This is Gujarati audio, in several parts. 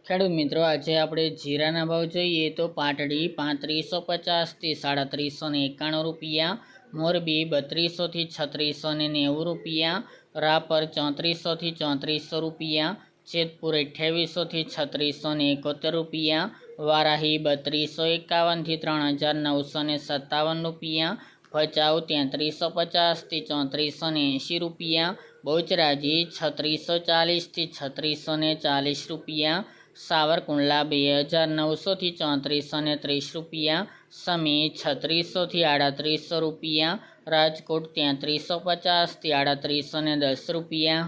ખેડૂત મિત્રો, આજે આપણે જીરાના ભાવ જોઈએ તો પાટડી 3550 થી 3791 રૂપિયા, મોરબી 3200 થી 3690 રૂપિયા, રાપર 3400 થી 3400 રૂપિયા, જેતપુર 2800 થી 3671 રૂપિયા, વારાહી 3251 થી 3957 રૂપિયા, ભચાઉ 3350 થી 3480 રૂપિયા, બહુચરાજી 3640 થી 3640 રૂપિયા, સાવરકુંડલા 2900 થી 3430 રૂપિયા, સમી 3600 થી 3800 રૂપિયા, રાજકોટ 3350 થી 3810 રૂપિયા,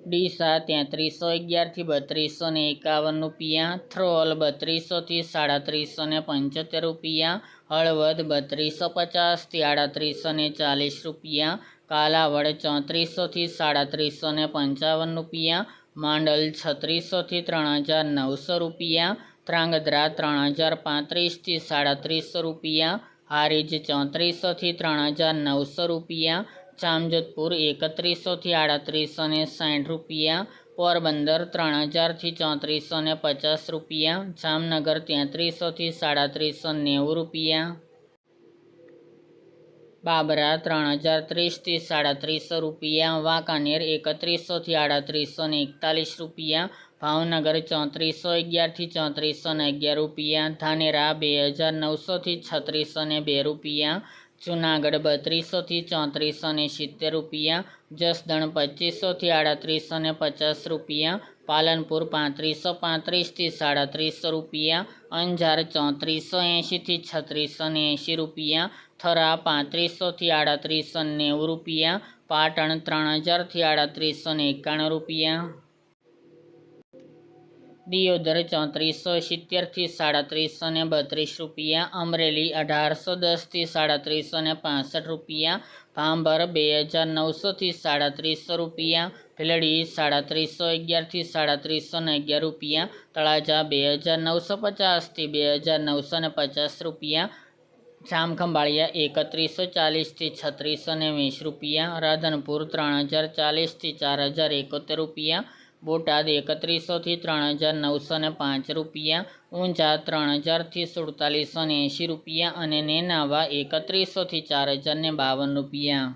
ડીસા 3311 થી 3251 રૂપિયા, થ્રોલ 3200 થી 3775 રૂપિયા, હળવદ 3250 થી 3840 રૂપિયા, કાલાવડ 3400 થી 3755 રૂપિયા, માંડલ 3600 થી 3900 રૂપિયા, ધ્રાંગધ્રા 3035 થી 3700 રૂપિયા, હારીજ 3400 થી 3900 રૂપિયા, જામજોધપુર 3100 થી 3860 રૂપિયા, પોરબંદર 3000 થી 3450 રૂપિયા, જામનગર 3300 થી 3790 રૂપિયા, બાબરા 3030 થી 3700 રૂપિયા, વાંકાનેર 3100 થી 3841 રૂપિયા, ભાવનગર 3411 થી 3411 રૂપિયા, ધાનેરા 2900 થી 3602 રૂપિયા, જુનાગઢ 3200 થી 3470 રૂપિયા, જસદણ 2500 થી 3850 રૂપિયા, પાલનપુર 3535 થી 3700 રૂપિયા, અંજાર 3480 થી 3680 રૂપિયા, થરા 3500 થી 3890 રૂપિયા, પાટણ 3000 થી 3891 રૂપિયા, દિયોદર 3470 થી 3732 રૂપિયા, અમરેલી 1810 થી 3765 રૂપિયા, ભાંભર 2900 થી 3700 રૂપિયા, ભીલડી 3711 થી 3711 રૂપિયા, તળાજા 2950 થી 2950 રૂપિયા, જામખંભાળિયા 3140 થી 3620 રૂપિયા, રાધનપુર 3040 થી 4071 રૂપિયા, બોટાદ 3100 થી 3905 રૂપિયા, ઊંઝા 3000 થી 4780 રૂપિયા અને નેનાવા 3100 થી 4052 રૂપિયા।